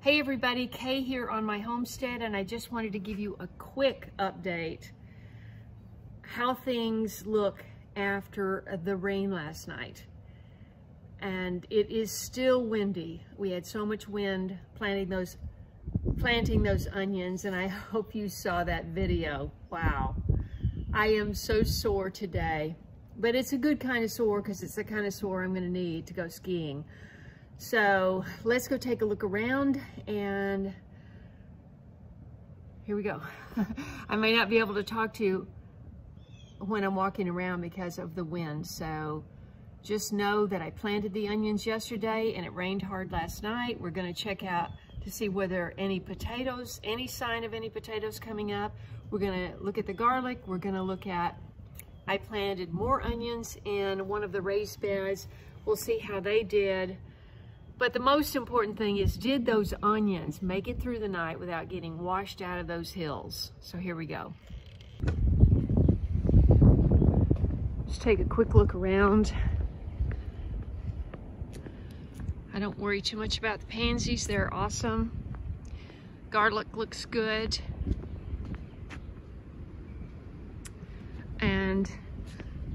Hey everybody, Kay here on my homestead, and I just wanted to give you a quick update how things look after the rain last night. And it is still windy. We had so much wind planting those onions, and I hope you saw that video. Wow. I am so sore today, but it's a good kind of sore because it's the kind of sore I'm gonna need to go skiing. So let's go take a look around, and here we go. I may not be able to talk to you when I'm walking around because of the wind. So just know that I planted the onions yesterday and it rained hard last night. We're gonna check out to see whether any sign of any potatoes coming up. We're gonna look at the garlic. We're gonna look at, I planted more onions in one of the raised beds. We'll see how they did. But the most important thing is, did those onions make it through the night without getting washed out of those hills? So here we go. Just take a quick look around. I don't worry too much about the pansies. They're awesome. Garlic looks good. And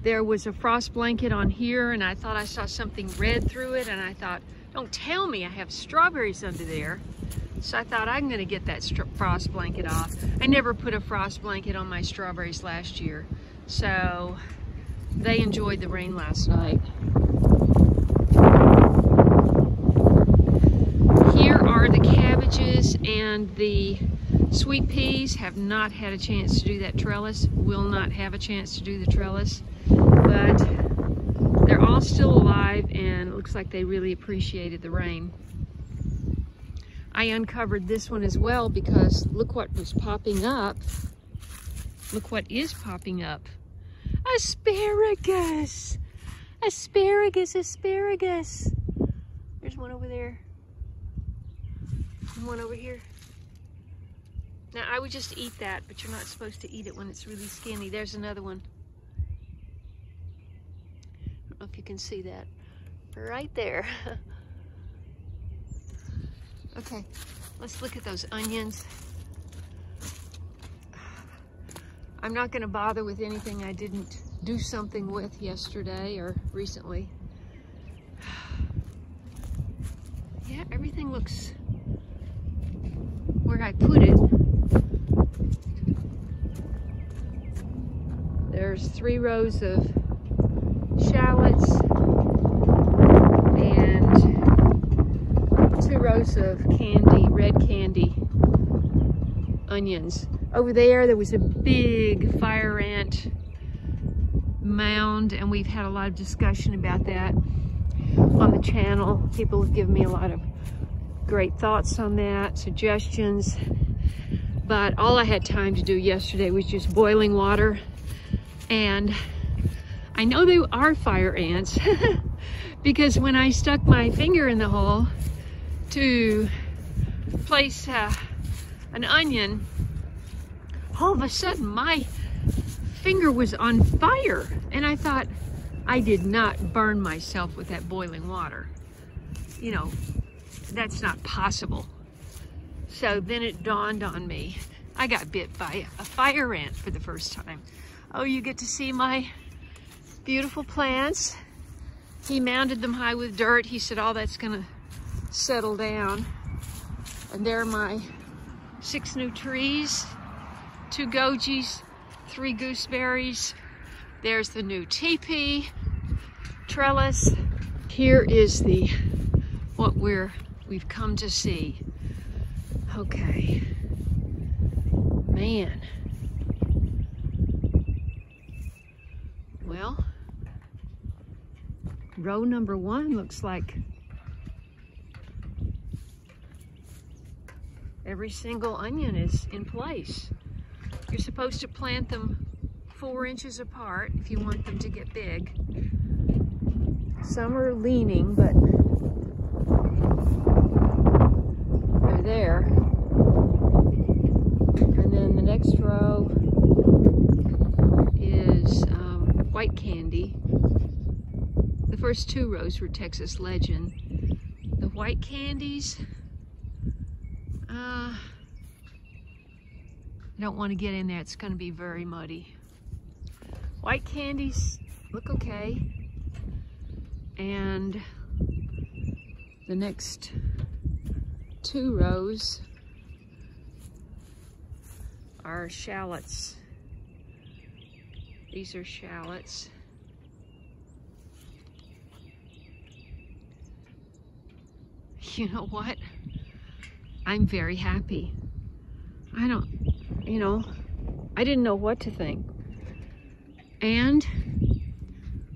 there was a frost blanket on here, and I thought I saw something red through it, and I thought, don't tell me I have strawberries under there. So I thought, I'm gonna get that frost blanket off. I never put a frost blanket on my strawberries last year. So they enjoyed the rain last night. Here are the cabbages, and the sweet peas have not had a chance to do that trellis, will not have a chance to do the trellis, but they're all still alive, and it looks like they really appreciated the rain. I uncovered this one as well because look what was popping up. Look what is popping up. Asparagus! Asparagus, asparagus! There's one over there. And one over here. Now I would just eat that, but you're not supposed to eat it when it's really skinny. There's another one. I don't know if you can see that. Right there. Okay, let's look at those onions. I'm not going to bother with anything I didn't do something with yesterday or recently. Yeah, everything looks where I put it. There's 3 rows of shallots and 2 rows of red candy onions. Over there was a big fire ant mound, and we've had a lot of discussion about that on the channel. People have given me a lot of great thoughts on that, suggestions, but all I had time to do yesterday was just boiling water. And I know they are fire ants because when I stuck my finger in the hole to place an onion, all of a sudden my finger was on fire, and I thought, I did not burn myself with that boiling water. You know, that's not possible. So then it dawned on me, I got bit by a fire ant for the first time. Oh, you get to see my beautiful plants. He mounded them high with dirt. He said, oh, that's gonna settle down. And there are my 6 new trees, 2 gojis, 3 gooseberries. There's the new teepee trellis. Here is what we've come to see. Okay, man. Well, row number 1 looks like every single onion is in place. You're supposed to plant them 4 inches apart if you want them to get big. Some are leaning, but they're there. And then the next row is white candy. The first 2 rows were Texas Legend. The white candies I don't want to get in there. It's going to be very muddy. White candies look okay. And the next 2 rows are shallots. These are shallots. You know what? I'm very happy. I didn't know what to think. And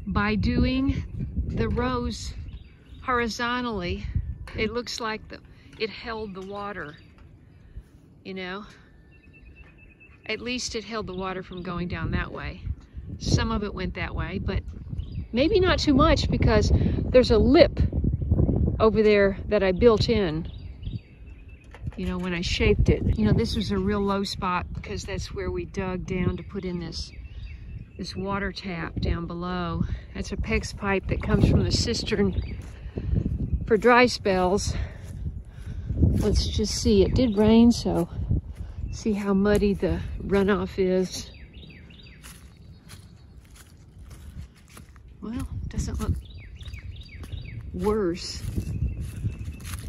by doing the rows horizontally, it looks like it held the water, you know? At least it held the water from going down that way. Some of it went that way, but maybe not too much because there's a lip over there that I built in, you know, when I shaped it. You know, this was a real low spot because that's where we dug down to put in this water tap down below. That's a PEX pipe that comes from the cistern for dry spells. Let's just see, it did rain, so see how muddy the runoff is. Well, doesn't look worse.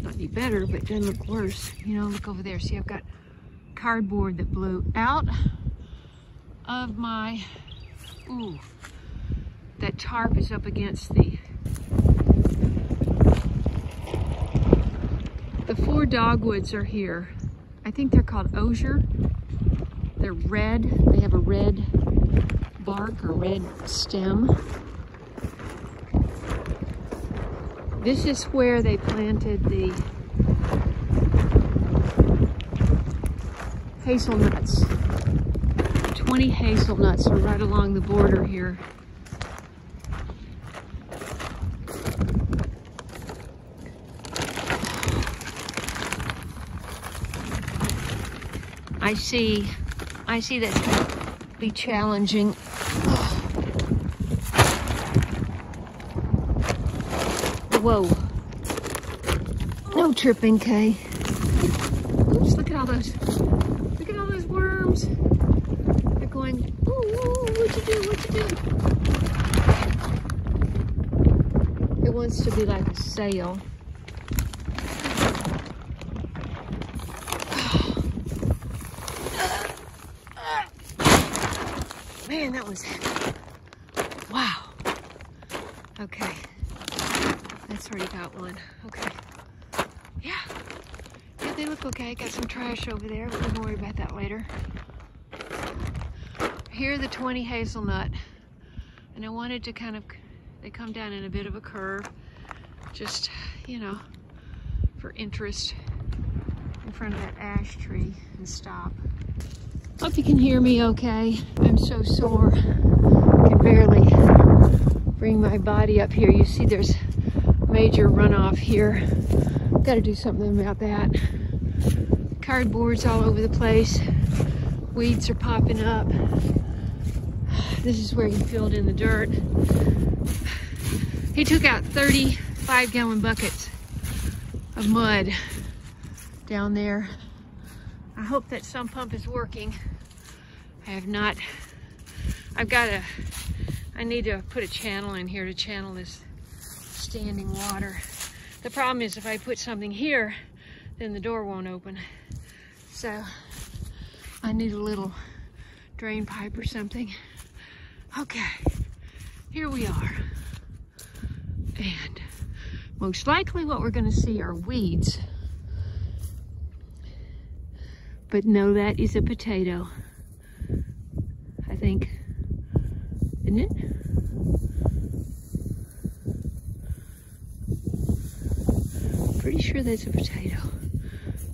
Not any better, but it doesn't look worse. You know, look over there. See, I've got cardboard that blew out of my, ooh, that tarp is up against the 4 dogwoods are here. I think they're called osier. They're red. They have a red bark or red stem. This is where they planted the hazelnuts. 20 hazelnuts are right along the border here. I see that's going to be challenging. Whoa. No tripping, Kaye. Oops, look at all those worms. They're going, ooh, what'd you do, what'd you do? It wants to be like a sail. Man, that was, wow. Okay. That's already got one. Okay. Yeah, they look okay. Got some trash over there, but we can worry about that later. Here are the 20 hazelnut. And I wanted to kind of, they come down in a bit of a curve. Just, you know, for interest in front of that ash tree and stop. Hope you can hear me okay. I'm so sore. I can barely bring my body up here. You see there's major runoff here. Got to do something about that. Cardboard's all over the place. Weeds are popping up. This is where he filled in the dirt. He took out 35-gallon buckets of mud down there. I hope that sump pump is working. I have not. I need to put a channel in here to channel this standing water. The problem is if I put something here, then the door won't open. So I need a little drain pipe or something. Okay, here we are. And most likely what we're gonna see are weeds. But no, that is a potato, I think, isn't it? Pretty sure that's a potato.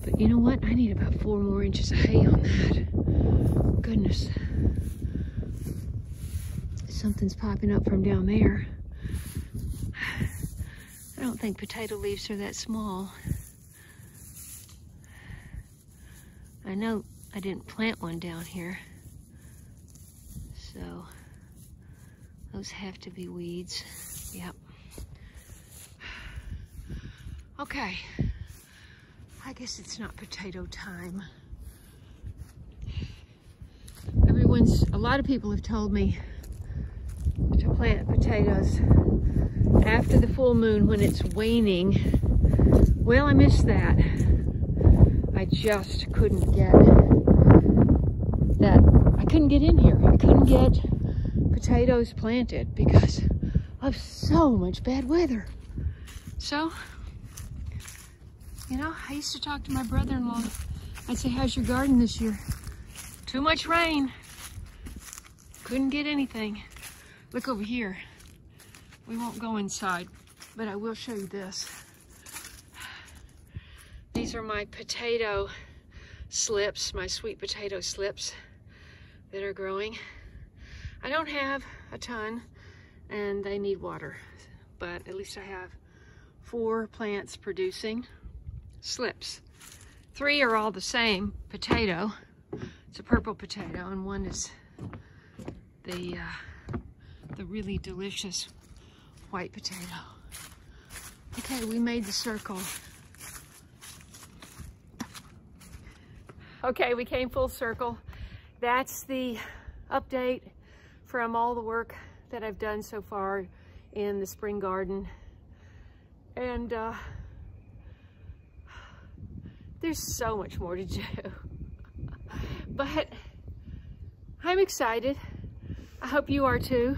But you know what? I need about 4 more inches of hay on that. Goodness. Something's popping up from down there. I don't think potato leaves are that small. I know I didn't plant one down here, so those have to be weeds. Yep. Okay, I guess it's not potato time. a lot of people have told me to plant potatoes after the full moon when it's waning. Well, I missed that. I just couldn't get I couldn't get in here. I couldn't get potatoes planted because of so much bad weather. So, you know, I used to talk to my brother-in-law. I'd say, how's your garden this year? Too much rain. Couldn't get anything. Look over here. We won't go inside, but I will show you this. These are my potato slips, my sweet potato slips that are growing. I don't have a ton and they need water, but at least I have 4 plants producing slips. 3 are all the same potato. It's a purple potato, and one is the really delicious white potato. Okay, we made the circle. Okay, we came full circle. That's the update from all the work that I've done so far in the spring garden. And there's so much more to do. But I'm excited. I hope you are too.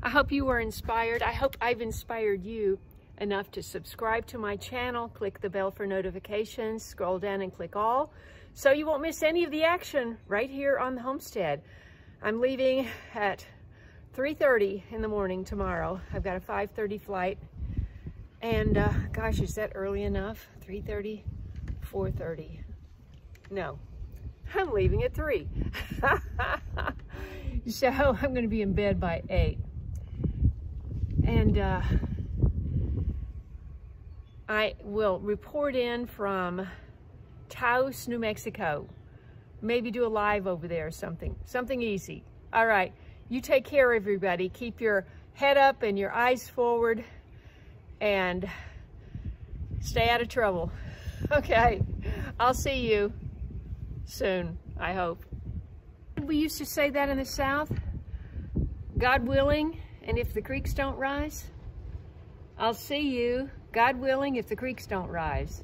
I hope you are inspired. I hope I've inspired you enough to subscribe to my channel, click the bell for notifications, scroll down and click all, so you won't miss any of the action right here on the homestead. I'm leaving at 3:30 in the morning tomorrow. I've got a 5:30 flight. And gosh, is that early enough? 3:30, 4:30. No, I'm leaving at 3. So I'm gonna be in bed by 8. And I will report in from Taos, New Mexico. Maybe do a live over there or something easy. All right, you take care, everybody. Keep your head up and your eyes forward and stay out of trouble. Okay, I'll see you soon, I hope. We used to say that in the South, God willing, and if the creeks don't rise, I'll see you, God willing, if the creeks don't rise.